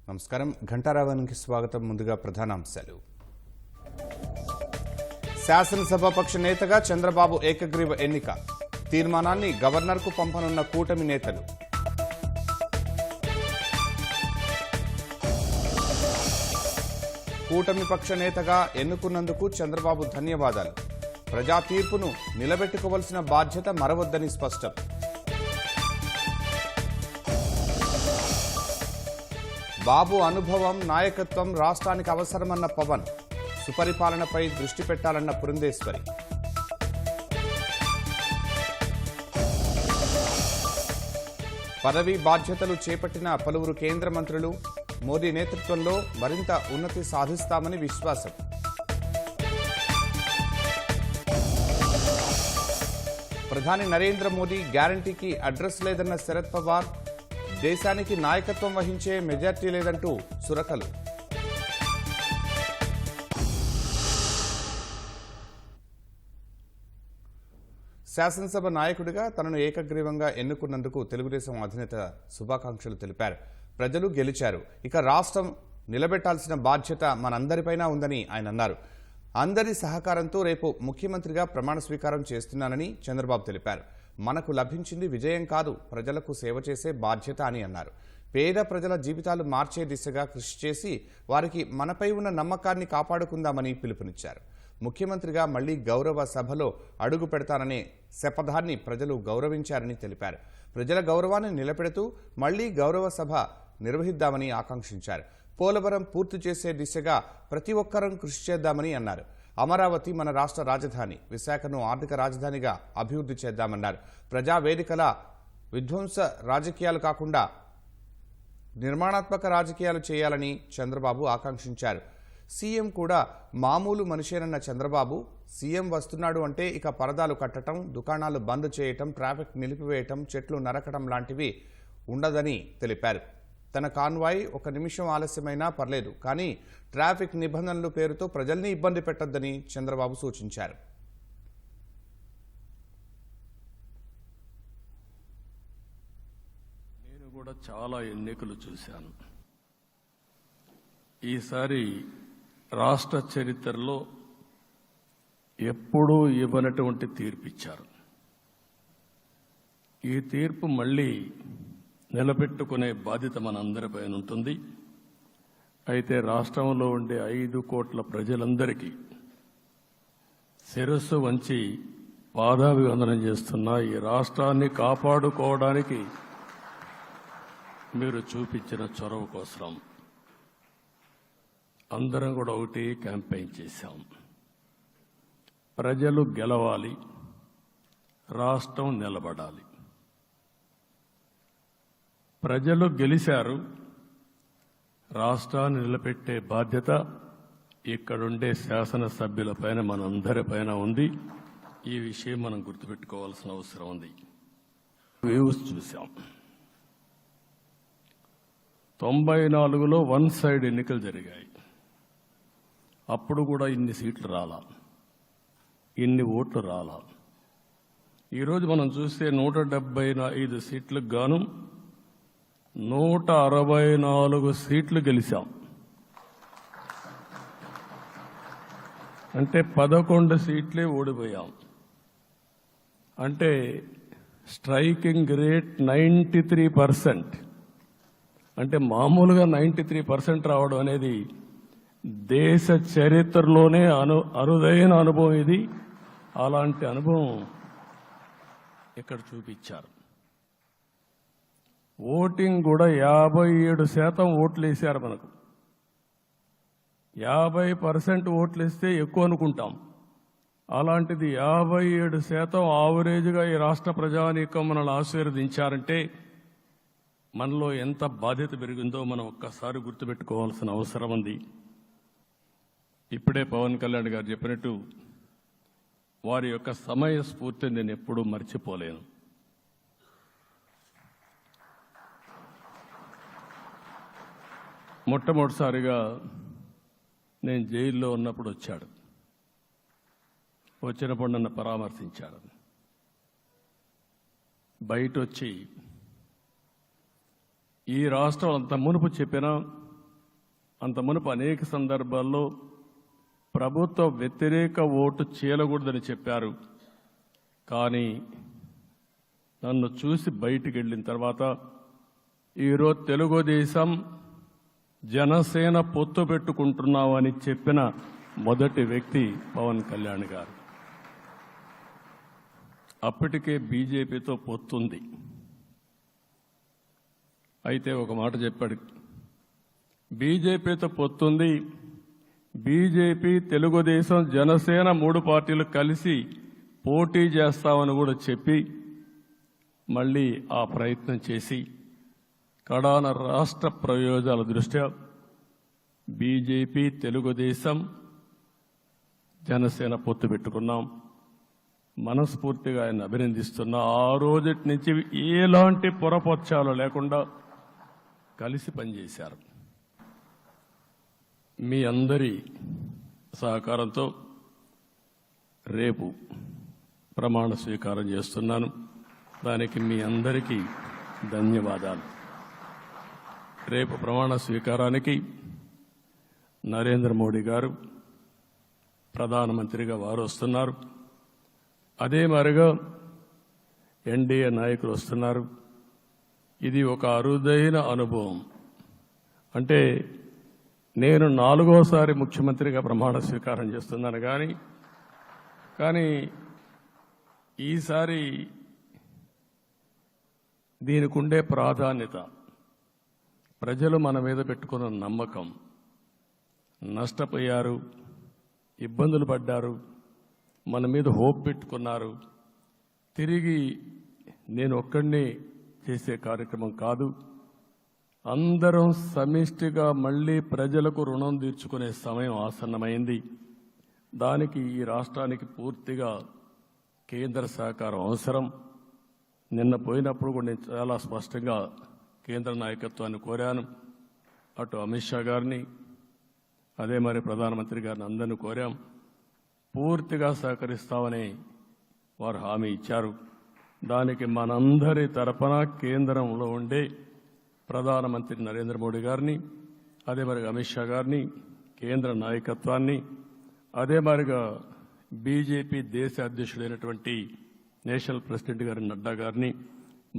నమస్కారం. ఘంటారావానికి స్వాగతం. ముందుగా ప్రధానాంశాలు. శాసనసభాపక్ష నేతగా చంద్రబాబు ఏకగ్రీవ ఎన్నిక. తీర్మానాన్ని గవర్నర్కు పంపనున్న కూటమి నేతలు. కూటమి పక్ష నేతగా ఎన్నుకున్నందుకు చంద్రబాబు ధన్యవాదాలు. ప్రజా తీర్పును నిలబెట్టుకోవాల్సిన బాధ్యత మరవద్దని స్పష్టం. బాబు అనుభవం, నాయకత్వం రాష్ట్రానికి అవసరమన్న పవన్. సుపరిపాలనపై దృష్టి పెట్టాలన్న పురంధేశ్వరి. పదవీ బాధ్యతలు చేపట్టిన పలువురు కేంద్ర మంత్రులు. మోదీ నేతృత్వంలో మరింత ఉన్నతి సాధిస్తామని విశ్వాసం. ప్రధాని నరేంద్ర మోదీ గ్యారంటీకి అడ్రస్ లేదన్న శరద్ పవార్. దేశానికి నాయకత్వం వహించే మెజార్టీ లేదంటూ సురకలు. శాసనసభ నాయకుడిగా తనను ఏకగ్రీవంగా ఎన్నుకున్నందుకు తెలుగుదేశం అధినేత శుభాకాంక్షలు తెలిపారు. ప్రజలు గెలిచారు, ఇక రాష్ట్రం నిలబెట్టాల్సిన బాధ్యత మనందరిపైన ఉందని ఆయన అన్నారు. అందరి సహకారంతో రేపు ముఖ్యమంత్రిగా ప్రమాణ స్వీకారం చేస్తున్నానని చంద్రబాబు తెలిపారు. మనకు లభించింది విజయం కాదు, ప్రజలకు సేవ చేసే బాధ్యత అని అన్నారు. పేద ప్రజల జీవితాలు మార్చే దిశగా కృషి చేసి వారికి మనపై ఉన్న నమ్మకాన్ని కాపాడుకుందామని పిలుపునిచ్చారు. ముఖ్యమంత్రిగా మళ్లీ గౌరవ సభలో అడుగు పెడతాననే శపథాన్ని ప్రజలు గౌరవించారని తెలిపారు. ప్రజల గౌరవాన్ని నిలబెడుతూ మళ్లీ గౌరవ సభ నిర్వహిద్దామని ఆకాంక్షించారు. పోలవరం పూర్తి చేసే దిశగా ప్రతి ఒక్కరం కృషి చేద్దామని అన్నారు. అమరావతి మన రాష్ట్ర రాజధాని, విశాఖను ఆర్థిక రాజధానిగా అభివృద్ధి చేద్దామన్నారు. ప్రజావేదికల విధ్వంస రాజకీయాలు కాకుండా నిర్మాణాత్మక రాజకీయాలు చేయాలని చంద్రబాబు ఆకాంక్షించారు. సీఎం కూడా మామూలు మనిషేనన్న చంద్రబాబు, సీఎం వస్తున్నాడు అంటే ఇక పరదాలు కట్టడం, దుకాణాలు బంద్ చేయటం, ట్రాఫిక్ నిలిపివేయటం, చెట్లు నరకడం లాంటివి ఉండదని తెలిపారు. తన కాన్వాయ్ 1 నిమిషం ఆలస్యమైనా పర్లేదు, కానీ ట్రాఫిక్ నిబంధనల పేరుతో ప్రజల్ని ఇబ్బంది పెట్టొద్దని చంద్రబాబు సూచించారు. నేను కూడా చాలా ఎన్నికలు చూశాను. ఈసారి రాష్ట్ర చరిత్రలో ఎప్పుడూ ఇవ్వనటువంటి తీర్పు ఇచ్చారు. ఈ తీర్పు మళ్ళీ నిలబెట్టుకునే బాధ్యత మనందరిపైన ఉంటుంది. అయితే రాష్ట్రంలో ఉండే 5 కోట్ల ప్రజలందరికీ శిరస్సు వంచి పాదాభివందనం చేస్తున్నా. ఈ రాష్ట్రాన్ని కాపాడుకోవడానికి మీరు చూపించిన చొరవ కోసం అందరం కూడా ఒకటి క్యాంపెయిన్ చేశాం. ప్రజలు గెలవాలి, రాష్ట్రం నిలబడాలి. ప్రజలు గెలిచారు, రాష్ట్రాన్ని నిలబెట్టే బాధ్యత ఇక్కడుండే శాసనసభ్యులపైన మనందరిపైన ఉంది. ఈ విషయం మనం గుర్తుపెట్టుకోవాల్సిన అవసరం ఉంది. వ్యూస్ చూశాం. 94లో 1 సైడ్ ఎన్నికలు జరిగాయి. అప్పుడు కూడా ఇన్ని సీట్లు రాలా, ఇన్ని ఓట్లు రాలా. ఈరోజు మనం చూస్తే 175 సీట్లకు గాను 164 సీట్లు గెలిచాం. అంటే 11 సీట్లే ఓడిపోయాం. అంటే స్ట్రైకింగ్ రేట్ 93%. అంటే మామూలుగా 93% రావడం అనేది దేశ చరిత్రలోనే అరుదైన అనుభవం ఇది. అలాంటి అనుభవం ఇక్కడ చూపించారు. ఓటింగ్ కూడా 57% ఓట్లు వేశారు. మనకు 50% ఓట్లు ఇస్తే ఎక్కువ అనుకుంటాం. అలాంటిది 57% ఆవరేజ్గా ఈ రాష్ట్ర ప్రజానీకం మనల్ని ఆశీర్వదించారంటే మనలో ఎంత బాధ్యత పెరిగిందో మనం ఒక్కసారి గుర్తుపెట్టుకోవాల్సిన అవసరం ఉంది. ఇప్పుడే పవన్ కళ్యాణ్ గారు చెప్పినట్టు వారి యొక్క సమయ స్ఫూర్తిని నేను ఎప్పుడూ మర్చిపోలేను. మొట్టమొదటిసారిగా నేను జైల్లో ఉన్నప్పుడు వచ్చాడు. వచ్చినప్పుడు నన్ను పరామర్శించాడు. బయట వచ్చి ఈ రాష్ట్రం అంత మునుపు చెప్పినా అంత మునుపు అనేక సందర్భాల్లో ప్రభుత్వ వ్యతిరేక ఓటు చీలకూడదని చెప్పారు. కానీ నన్ను చూసి బయటికి వెళ్ళిన తర్వాత ఈరోజు తెలుగుదేశం జనసేన పొత్తు పెట్టుకుంటున్నామని చెప్పిన మొదటి వ్యక్తి పవన్ కళ్యాణ్ గారు. అప్పటికే బీజేపీతో పొత్తుంది. అయితే ఒక మాట చెప్పాడు, బీజేపీతో పొత్తుంది, బీజేపీ, తెలుగుదేశం, జనసేన 3 పార్టీలు కలిసి పోటీ చేస్తామని కూడా చెప్పి మళ్ళీ ఆ ప్రయత్నం చేసి కడాన రాష్ట్ర ప్రయోజనాల దృష్ట్యా బీజేపీ, తెలుగుదేశం, జనసేన పొత్తు పెట్టుకున్నాం. మనస్ఫూర్తిగా ఆయన అభినందిస్తున్నా. ఆ రోజటి నుంచి ఎలాంటి పొరపక్షాలు లేకుండా కలిసి పనిచేశారు. మీ అందరి సహకారంతో రేపు ప్రమాణ స్వీకారం చేస్తున్నాను. దానికి మీ అందరికీ ధన్యవాదాలు. రేపు ప్రమాణ స్వీకారానికి నరేంద్ర మోడీ గారు ప్రధానమంత్రిగా వారు వస్తున్నారు. అదే మరిగా ఎన్డీఏ నాయకులు వస్తున్నారు. ఇది ఒక అరుదైన అనుభవం. అంటే నేను 4వసారి ముఖ్యమంత్రిగా ప్రమాణ స్వీకారం చేస్తున్నాను. కానీ ఈసారి దీనికి ఉండే ప్రాధాన్యత, ప్రజలు మన మీద పెట్టుకున్న నమ్మకం, నష్టపోయారు, ఇబ్బందులు పడ్డారు, మన మీద హోప్ పెట్టుకున్నారు. తిరిగి నేను ఒక్కడినే చేసే కార్యక్రమం కాదు. అందరం సమిష్టిగా మళ్లీ ప్రజలకు రుణం తీర్చుకునే సమయం ఆసన్నమైంది. దానికి ఈ రాష్ట్రానికి పూర్తిగా కేంద్ర సహకారం అవసరం. నిన్న పోయినప్పుడు కూడా నేను చాలా స్పష్టంగా కేంద్ర నాయకత్వాన్ని కోరాను. అటు అమిత్ షా గారిని, అదే మరి ప్రధానమంత్రి గారిని అందరినీ కోరాం. పూర్తిగా సహకరిస్తామని వారు హామీ ఇచ్చారు. దానికి మనందరి తరపున కేంద్రంలో ఉండే ప్రధానమంత్రి నరేంద్ర మోడీ గారిని, అదే మరి అమిత్ షా గారిని, కేంద్ర నాయకత్వాన్ని, అదే మరిగా బీజేపీ దేశ అధ్యక్షుడైనటువంటి నేషనల్ ప్రెసిడెంట్ గారి నడ్డా గారిని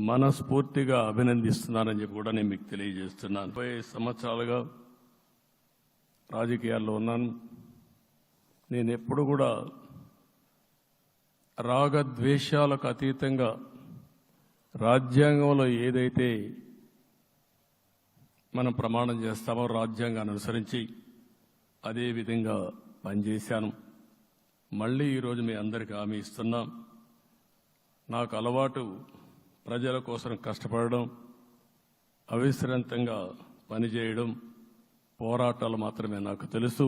మనస్ఫూర్తిగా అభినందిస్తున్నానని చెప్పి కూడా నేను మీకు తెలియజేస్తున్నాను. 30 సంవత్సరాలుగా రాజకీయాల్లో ఉన్నాను. నేను ఎప్పుడు కూడా రాగద్వేషాలకు అతీతంగా రాజ్యాంగంలో ఏదైతే మనం ప్రమాణం చేస్తామో రాజ్యాంగాన్ని అనుసరించి అదే విధంగా పనిచేశాను. మళ్ళీ ఈరోజు మీ అందరికీ హామీ ఇస్తున్నాం. నాకు అలవాటు ప్రజల కోసం కష్టపడడం, అవిశ్రాంతంగా పనిచేయడం, పోరాటాలు మాత్రమే నాకు తెలుసు.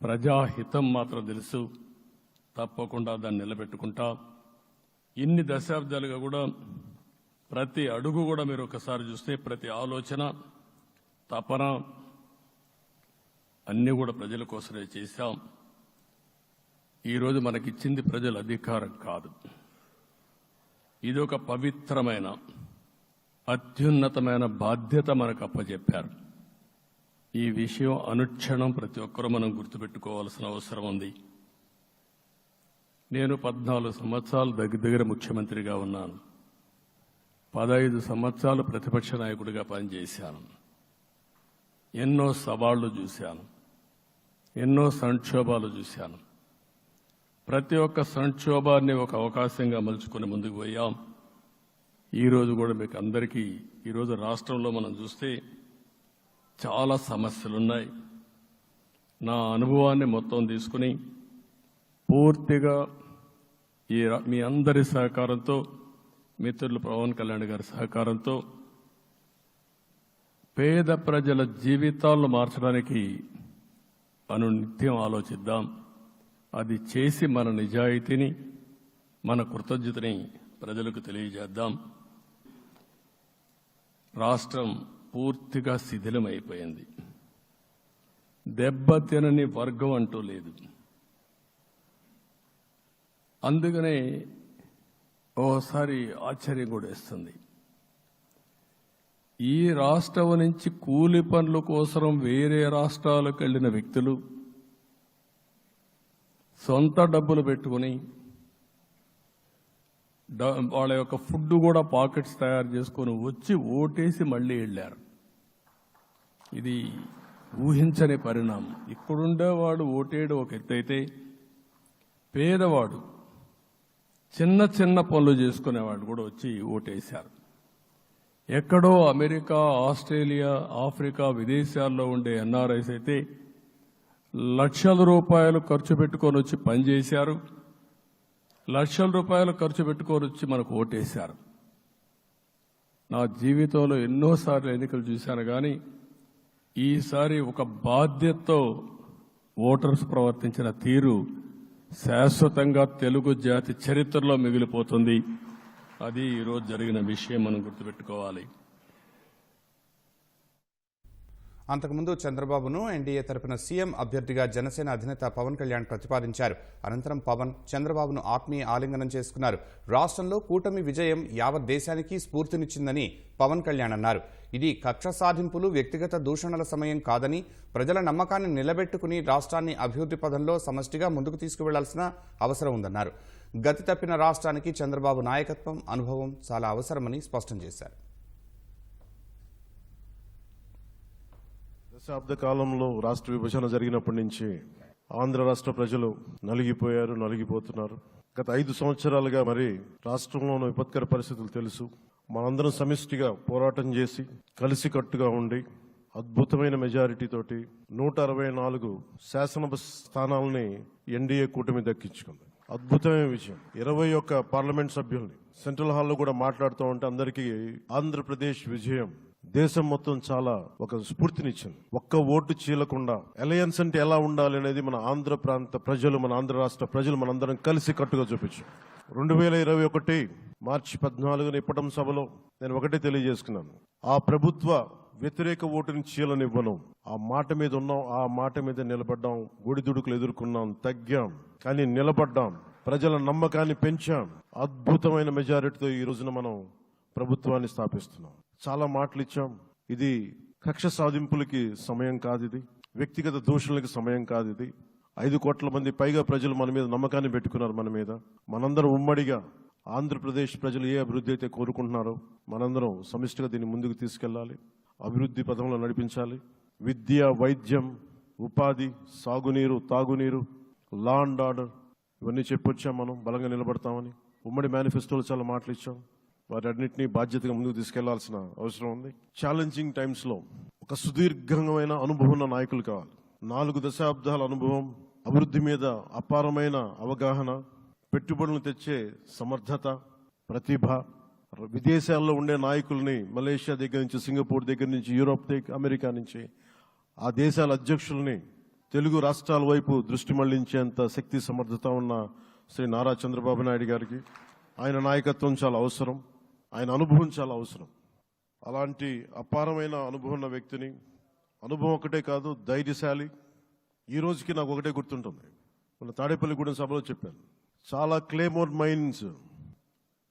ప్రజాహితం మాత్రం తెలుసు. తప్పకుండా దాన్ని నిలబెట్టుకుంటా. ఇన్ని దశాబ్దాలుగా కూడా ప్రతి అడుగు కూడా మీరు ఒకసారి చూస్తే ప్రతి ఆలోచన, తపన అన్నీ కూడా ప్రజల కోసమే చేశాం. ఈరోజు మనకిచ్చింది ప్రజల అధికారం కాదు. ఇది ఒక పవిత్రమైన, అత్యున్నతమైన బాధ్యత మనకు అప్పచెప్పారు. ఈ విషయం అనుక్షణం ప్రతి ఒక్కరూ మనం గుర్తుపెట్టుకోవాల్సిన అవసరం ఉంది. నేను 14 సంవత్సరాలు దగ్గర ముఖ్యమంత్రిగా ఉన్నాను. 15 సంవత్సరాలు ప్రతిపక్ష నాయకుడిగా పనిచేశాను. ఎన్నో సవాళ్లు చూశాను, ఎన్నో సంక్షోభాలు చూశాను. ప్రతి ఒక్క సంక్షోభాన్ని ఒక అవకాశంగా మలుచుకుని ముందుకు పోయాం. ఈరోజు కూడా మీకు అందరికీ, ఈరోజు రాష్ట్రంలో మనం చూస్తే చాలా సమస్యలున్నాయి. నా అనుభవాన్ని మొత్తం తీసుకుని పూర్తిగా మీ అందరి సహకారంతో, మిత్రులు పవన్ కళ్యాణ్ గారి సహకారంతో పేద ప్రజల జీవితాలను మార్చడానికి అనునిత్యం ఆలోచిద్దాం. అది చేసి మన నిజాయితీని, మన కృతజ్ఞతని ప్రజలకు తెలియజేద్దాం. రాష్ట్రం పూర్తిగా శిథిలమైపోయింది. దెబ్బతినని వర్గం అంటూ లేదు. అందుకనే ఓసారి ఆశ్చర్యం కూడా వేస్తుంది. ఈ రాష్ట్రం నుంచి కూలి పనుల కోసం వేరే రాష్ట్రాలకు వెళ్లిన వ్యక్తులు సొంత డబ్బులు పెట్టుకుని వాళ్ళ యొక్క ఫుడ్ కూడా పాకెట్స్ తయారు చేసుకొని వచ్చి ఓటేసి మళ్ళీ వెళ్ళారు. ఇది ఊహించని పరిణామం. ఇక్కడుండేవాడు ఓటేయడం ఒక ఎత్తైతే పేదవాడు చిన్న చిన్న పనులు చేసుకునేవాడు కూడా వచ్చి ఓటేశారు. ఎక్కడో అమెరికా, ఆస్ట్రేలియా, ఆఫ్రికా, విదేశాల్లో ఉండే ఎన్ఆర్ఐస్ అయితే లక్షల రూపాయలు ఖర్చు పెట్టుకొని వచ్చి పనిచేశారు. లక్షల రూపాయలు ఖర్చు పెట్టుకొని వచ్చి మనకు ఓటేశారు. నా జీవితంలో ఎన్నోసార్లు ఎన్నికలు చూశాను, కానీ ఈసారి ఒక బాధ్యతతో ఓటర్స్ ప్రవర్తించిన తీరు శాశ్వతంగా తెలుగు జాతి చరిత్రలో మిగిలిపోతుంది. అది ఈరోజు జరిగిన విషయం మనం గుర్తుపెట్టుకోవాలి. అంతకుముందు చంద్రబాబును ఎన్డీఏ తరపున సీఎం అభ్యర్థిగా జనసేన అధినేత పవన్ కళ్యాణ్ ప్రతిపాదించారు. అనంతరం పవన్ చంద్రబాబును ఆత్మీయ ఆలింగనం చేసుకున్నారు. రాష్ట్రంలో కూటమి విజయం యావత్ దేశానికి స్ఫూర్తినిచ్చిందని పవన్ కళ్యాణ్ అన్నారు. ఇది కక్ష సాధింపులు, వ్యక్తిగత దూషణల సమయం కాదని, ప్రజల నమ్మకాన్ని నిలబెట్టుకుని రాష్ట్రాన్ని అభివృద్ధి పథంలో సమష్టిగా ముందుకు తీసుకువెళ్లాల్సిన అవసరం ఉందన్నారు. గతి తప్పిన రాష్ట్రానికి చంద్రబాబు నాయకత్వం, అనుభవం చాలా అవసరమని స్పష్టం చేశారు. దశాబ్ద కాలంలో రాష్ట్ర విభజన జరిగినప్పటి నుంచి ఆంధ్ర రాష్ట్ర ప్రజలు నలిగిపోయారు, నలిగిపోతున్నారు. గత 5 సంవత్సరాలుగా మరి రాష్ట్రంలోని విపత్కర పరిస్థితులు తెలుసు. మనందరం సమిష్టిగా పోరాటం చేసి కలిసికట్టుగా ఉండి అద్భుతమైన మెజారిటీ తోటి 164 శాసనసభ స్థానాలని ఎన్డీఏ కూటమి దక్కించుకుంది. అద్భుతమైన విజయం. 21 పార్లమెంట్ సభ్యుల్ని సెంట్రల్ హాల్లో కూడా మాట్లాడుతూ ఉంటే అందరికీ ఆంధ్రప్రదేశ్ విజయం దేశం మొత్తం చాలా ఒక స్ఫూర్తినిచ్చింది. ఒక్క ఓటు చీలకుండా అలయన్స్ అంటే ఎలా ఉండాలి అనేది మన ఆంధ్ర ప్రాంత ప్రజలు, మన ఆంధ్ర రాష్ట్ర ప్రజలు మనందరం కలిసి కట్టుగా చూపించాం. 2021 మార్చి 14 ఇప్పటం సభలో నేను ఒకటే తెలియజేసుకున్నాను. ఆ ప్రభుత్వ వ్యతిరేక ఓటుని చీలనివ్వను. ఆ మాట మీద ఉన్నాం, ఆ మాట మీద నిలబడ్డాం. ఒడిదుడుకులు ఎదుర్కొన్నాం, తగ్గాం, కానీ నిలబడ్డాం. ప్రజల నమ్మకాన్ని పెంచాం. అద్భుతమైన మెజారిటీతో ఈ రోజున మనం ప్రభుత్వాన్ని స్థాపిస్తున్నాం. చాలా మాటలు ఇచ్చాం. ఇది కక్ష సాధింపులకి సమయం కాదు, ఇది వ్యక్తిగత దూషణలకి సమయం కాదు. ఇది 5 కోట్ల మంది పైగా ప్రజలు మన మీద నమ్మకాన్ని పెట్టుకున్నారు. మన మీద మనందరం ఉమ్మడిగా ఆంధ్రప్రదేశ్ ప్రజలు ఏ అభివృద్ధి అయితే కోరుకుంటున్నారో మనందరం సమిష్టిగా దీన్ని ముందుకు తీసుకెళ్లాలి, అభివృద్ధి పథంలో నడిపించాలి. విద్య, వైద్యం, ఉపాధి, సాగునీరు, తాగునీరు, లా అండ్ ఆర్డర్ ఇవన్నీ చెప్పొచ్చాం. మనం బలంగా నిలబడతామని ఉమ్మడి మేనిఫెస్టోలో చాలా మాటలు ఇచ్చాం. వాటన్నిటినీ బాధ్యతగా ముందుకు తీసుకెళ్లాల్సిన అవసరం ఉంది. ఛాలెంజింగ్ టైమ్స్ లో ఒక సుదీర్ఘమైన అనుభవం ఉన్న నాయకులు కావాలి. 4 దశాబ్దాల అనుభవం, అభివృద్ధి మీద అపారమైన అవగాహన, పెట్టుబడులు తెచ్చే సమర్థత, ప్రతిభ. విదేశాల్లో ఉండే నాయకుల్ని మలేషియా దగ్గర నుంచి, సింగపూర్ దగ్గర నుంచి, యూరోప్ దగ్గర, అమెరికా నుంచి ఆ దేశాల అధ్యక్షుల్ని తెలుగు రాష్ట్రాల వైపు దృష్టి మళ్లించేంత శక్తి, సమర్థత ఉన్న శ్రీ నారా చంద్రబాబు నాయుడు గారికి ఆయన నాయకత్వం చాలా అవసరం. ఆయన అనుభవం చాలా అవసరం. అలాంటి అపారమైన అనుభవం ఉన్న వ్యక్తిని, అనుభవం ఒకటే కాదు, ధైర్యశాలి. ఈ రోజుకి నాకు ఒకటే గుర్తుంటుంది. మన తాడేపల్లిగూడెం సభలో చెప్పాను. చాలా క్లేమోర్ మైన్స్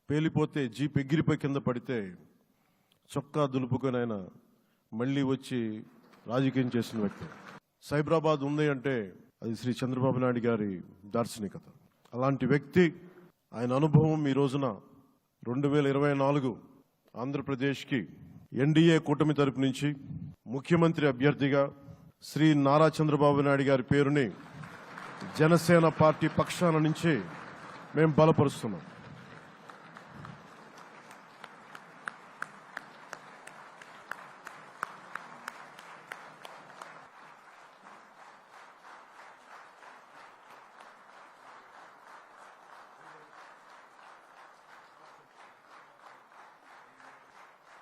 పేలిపోతే, జీప్ ఎగిరిపోయి కింద పడితే చొక్కా దులుపుకొని ఆయన మళ్ళీ వచ్చి రాజకీయం చేసిన వ్యక్తి. సైబరాబాద్ ఉంది అంటే అది శ్రీ చంద్రబాబు నాయుడు గారి దార్శనికత. అలాంటి వ్యక్తి, ఆయన అనుభవం ఈ రోజున 2024 ఆంధ్రప్రదేశ్కి ఎన్డీఏ కూటమి తరపు నుంచి ముఖ్యమంత్రి అభ్యర్థిగా శ్రీ నారా చంద్రబాబు నాయుడు గారి పేరుని జనసేన పార్టీ పక్షాన నుంచి మేము బలపరుస్తున్నాం.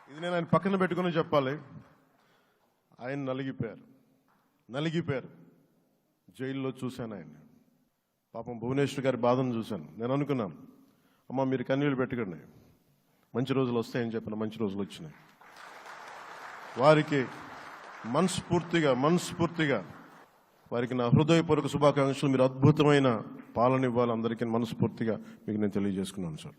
ఇది నేను ఆయన పక్కన పెట్టుకుని చెప్పాలి. ఆయన నలిగిపోయారు. జైల్లో చూశాను ఆయన. పాపం భువనేశ్వర్ గారి బాధను చూశాను. నేను అనుకున్నాను, అమ్మ మీరు కన్నీళ్ళు పెట్టకండి, మంచి రోజులు వస్తాయని చెప్పిన మంచి రోజులు వచ్చినాయి. వారికి మనస్ఫూర్తిగా వారికి నా హృదయపూర్వక శుభాకాంక్షలు. మీరు అద్భుతమైన పాలన ఇవ్వాలి అందరికీ మనస్ఫూర్తిగా మీకు నేను తెలియజేసుకున్నాను సార్.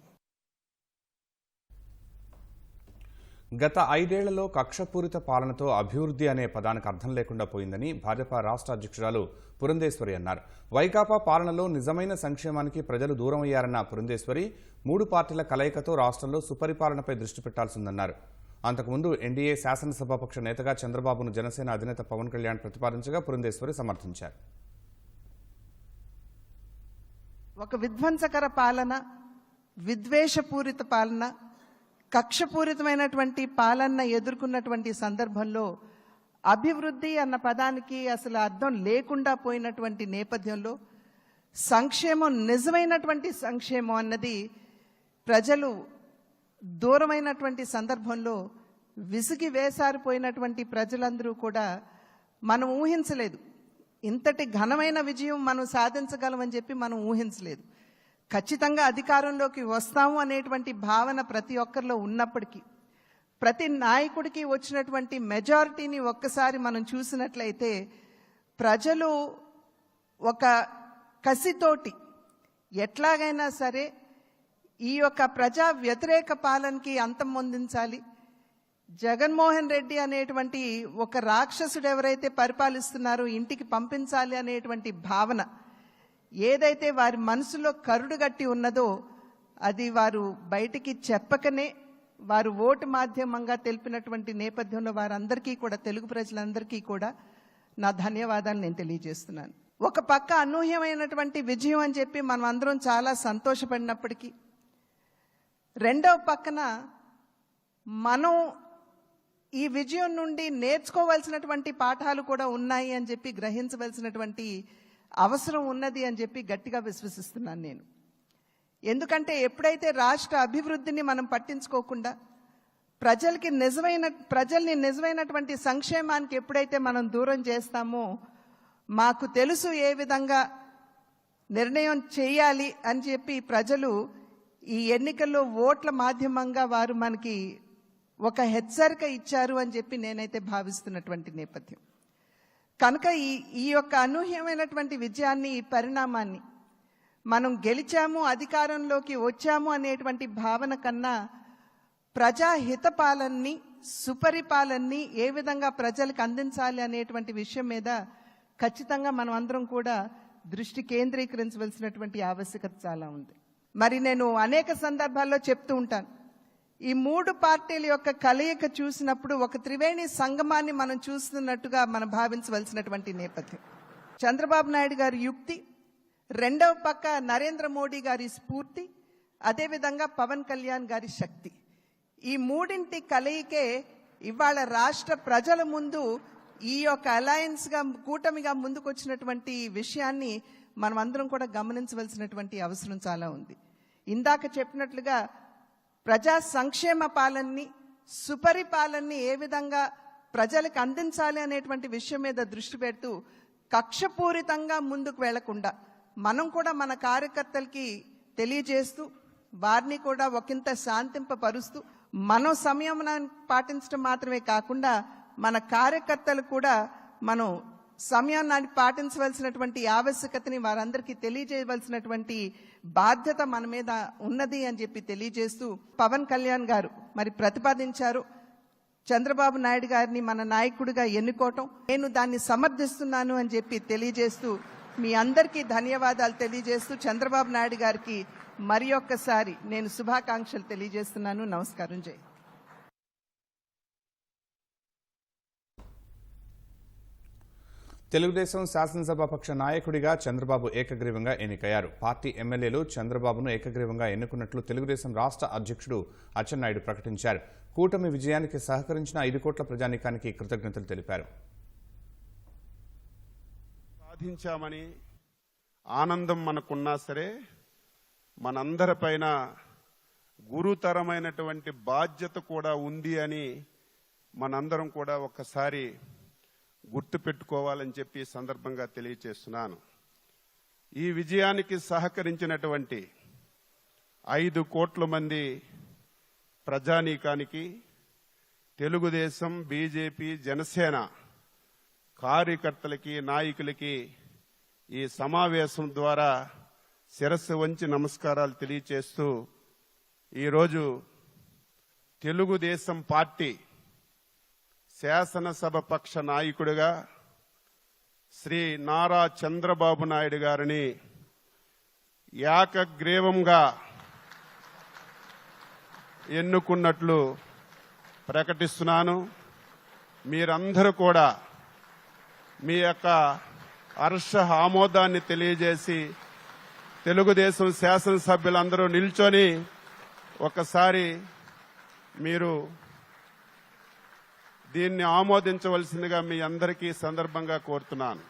గత 5 ఏళ్లలో కక్షపూరిత పాలనతో అభివృద్ధి అనే పదానికి అర్థం లేకుండా పోయిందని భాజపా రాష్ట్ర అధ్యక్షురాలు పురంధేశ్వరి అన్నారు. వైకాపా పాలనలో నిజమైన సంక్షేమానికి ప్రజలు దూరమయ్యారన్న పురంధేశ్వరి 3 పార్టీల కలయికతో రాష్ట్రంలో సుపరిపాలనపై దృష్టి పెట్టాల్సిందన్నారు. అంతకుముందు ఎన్డీఏ శాసనసభాపక్ష నేతగా చంద్రబాబును జనసేన అధినేత పవన్ కళ్యాణ్ ప్రతిపాదించగా పురంధేశ్వరి సమర్థించారు. ఒక విధ్వంసకర పాలన, విద్వేషపూరిత పాలన, కక్షపూరితమైనటువంటి పాలన ఎదుర్కొన్నటువంటి సందర్భంలో అభివృద్ధి అన్న పదానికి అసలు అర్థం లేకుండా పోయినటువంటి నేపథ్యంలో సంక్షేమం, నిజమైనటువంటి సంక్షేమం అన్నది ప్రజలు దూరమైనటువంటి సందర్భంలో విసిగి వేసారిపోయినటువంటి ప్రజలందరూ కూడా మనం ఊహించలేదు. ఇంతటి ఘనమైన విజయం మనం సాధించగలమని చెప్పి మనం ఊహించలేదు. ఖచ్చితంగా అధికారంలోకి వస్తాము అనేటువంటి భావన ప్రతి ఒక్కరిలో ఉన్నప్పటికీ, ప్రతి నాయకుడికి వచ్చినటువంటి మెజారిటీని ఒక్కసారి మనం చూసినట్లయితే ప్రజలు ఒక కసితోటి ఎట్లాగైనా సరే ఈ యొక్క ప్రజా వ్యతిరేక పాలనకి అంతం పొందించాలి, జగన్మోహన్ రెడ్డి అనేటువంటి ఒక రాక్షసుడు ఎవరైతే పరిపాలిస్తున్నారో ఇంటికి పంపించాలి అనేటువంటి భావన ఏదైతే వారి మనసులో కరుడుగట్టి ఉన్నదో అది వారు బయటికి చెప్పకనే వారు ఓటు మాధ్యమంగా తెలిపినటువంటి నేపథ్యంలో వారందరికీ కూడా, తెలుగు ప్రజలందరికీ కూడా నా ధన్యవాదాలు నేను తెలియజేస్తున్నాను. ఒక పక్క అనూహ్యమైనటువంటి విజయం అని చెప్పి మనం అందరం చాలా సంతోషపడినప్పటికీ, రెండవ పక్కన మనం ఈ విజయం నుండి నేర్చుకోవాల్సినటువంటి పాఠాలు కూడా ఉన్నాయి అని చెప్పి గ్రహించవలసినటువంటి అవసరం ఉన్నది అని చెప్పి గట్టిగా విశ్వసిస్తున్నాను నేను. ఎందుకంటే ఎప్పుడైతే రాష్ట్ర అభివృద్ధిని మనం పట్టించుకోకుండా ప్రజల్ని నిజమైనటువంటి సంక్షేమానికి ఎప్పుడైతే మనం దూరం చేస్తామో, మాకు తెలుసు ఏ విధంగా నిర్ణయం చేయాలి అని చెప్పి ప్రజలు ఈ ఎన్నికల్లో ఓట్ల మాధ్యమంగా వారు మనకి ఒక హెచ్చరిక ఇచ్చారు అని చెప్పి నేనైతే భావిస్తున్నటువంటి నేపథ్యం. కనుక ఈ యొక్క అనూహ్యమైనటువంటి విజయాన్ని, ఈ పరిణామాన్ని మనం గెలిచాము, అధికారంలోకి వచ్చాము అనేటువంటి భావన కన్నా ప్రజాహిత పాలనని, సుపరిపాలనని ఏ విధంగా ప్రజలకు అందించాలి అనేటువంటి విషయం మీద ఖచ్చితంగా మనం అందరం కూడా దృష్టి కేంద్రీకరించవలసినటువంటి ఆవశ్యకత చాలా ఉంది. మరి నేను అనేక సందర్భాల్లో చెప్తూ ఉంటాను, ఈ 3 పార్టీల యొక్క కలయిక చూసినప్పుడు ఒక త్రివేణి సంగమాన్ని మనం చూస్తున్నట్టుగా మనం భావించవలసినటువంటి నేపథ్యం. చంద్రబాబు నాయుడు గారి యుక్తి, రెండవ పక్క నరేంద్ర మోడీ గారి స్ఫూర్తి, అదేవిధంగా పవన్ కళ్యాణ్ గారి శక్తి. ఈ 3 కలయికే ఇవాళ రాష్ట్ర ప్రజల ముందు ఈ యొక్క అలయన్స్గా, కూటమిగా ముందుకొచ్చినటువంటి విషయాన్ని మనం అందరం కూడా గమనించవలసినటువంటి అవసరం చాలా ఉంది. ఇందాక చెప్పినట్లుగా ప్రజా సంక్షేమ పాలనని, సుపరిపాలనని ఏ విధంగా ప్రజలకు అందించాలి అనేటువంటి విషయం మీద దృష్టి పెడుతూ కక్షపూరితంగా ముందుకు వెళ్లకుండా మనం కూడా మన కార్యకర్తలకి తెలియజేస్తూ, వారిని కూడా ఒకంత శాంతింపపరుస్తూ, మనం సంయమనాన్ని పాటించడం మాత్రమే కాకుండా మన కార్యకర్తలు కూడా మనం సమయాన్ని పాటించవలసినటువంటి ఆవశ్యకతని వారందరికీ తెలియజేయవలసినటువంటి బాధ్యత మన మీద ఉన్నది అని చెప్పి తెలియజేస్తూ, పవన్ కళ్యాణ్ గారు మరి ప్రతిపాదించారు చంద్రబాబు నాయుడు గారిని మన నాయకుడిగా ఎన్నుకోవటం. నేను దాన్ని సమర్థిస్తున్నాను అని చెప్పి తెలియజేస్తూ, మీ అందరికీ ధన్యవాదాలు తెలియజేస్తూ చంద్రబాబు నాయుడు గారికి మరి ఒక్కసారి నేను శుభాకాంక్షలు తెలియజేస్తున్నాను. నమస్కారం. జై. తెలుగుదేశం శాసనసభాపక్ష నాయకుడిగా చంద్రబాబు ఏకగ్రీవంగా ఎన్నికయ్యారు. పార్టీ ఎమ్మెల్యేలు చంద్రబాబును ఏకగ్రీవంగా ఎన్నుకున్నట్లు తెలుగుదేశం రాష్ట్ర అధ్యక్షుడు అచ్చెన్నాయుడు ప్రకటించారు. కూటమి విజయానికి సహకరించిన 5 కోట్ల ప్రజానీకానికి కృతజ్ఞతలు తెలిపారు. సాధించామని ఆనందం మనకున్నా సరే, మనందరిపైన గురుతరమైనటువంటి బాధ్యత కూడా ఉంది అని మనందరం కూడా ఒక్కసారి గుర్తు పెట్టుకోవాలని చెప్పి సందర్భంగా తెలియజేస్తున్నాను. ఈ విజయానికి సహకరించినటువంటి 5 కోట్ల మంది ప్రజానీకానికి, తెలుగుదేశం, బీజేపీ, జనసేన కార్యకర్తలకి, నాయకులకి ఈ సమావేశం ద్వారా శిరస్సు వంచి నమస్కారాలు తెలియజేస్తూ, ఈరోజు తెలుగుదేశం పార్టీ శాసనసభ పక్ష నాయకుడిగా శ్రీ నారా చంద్రబాబు నాయుడు గారిని ఏకగ్రీవంగా ఎన్నుకున్నట్లు ప్రకటిస్తున్నాను. మీరందరూ కూడా మీ యొక్క హర్ష ఆమోదాన్ని తెలియజేసి తెలుగుదేశం శాసనసభ్యులందరూ నిల్చొని ఒకసారి మీరు దీన్ని ఆమోదించవలసిందిగా మీ అందరికీ సందర్భంగా కోరుతున్నాను.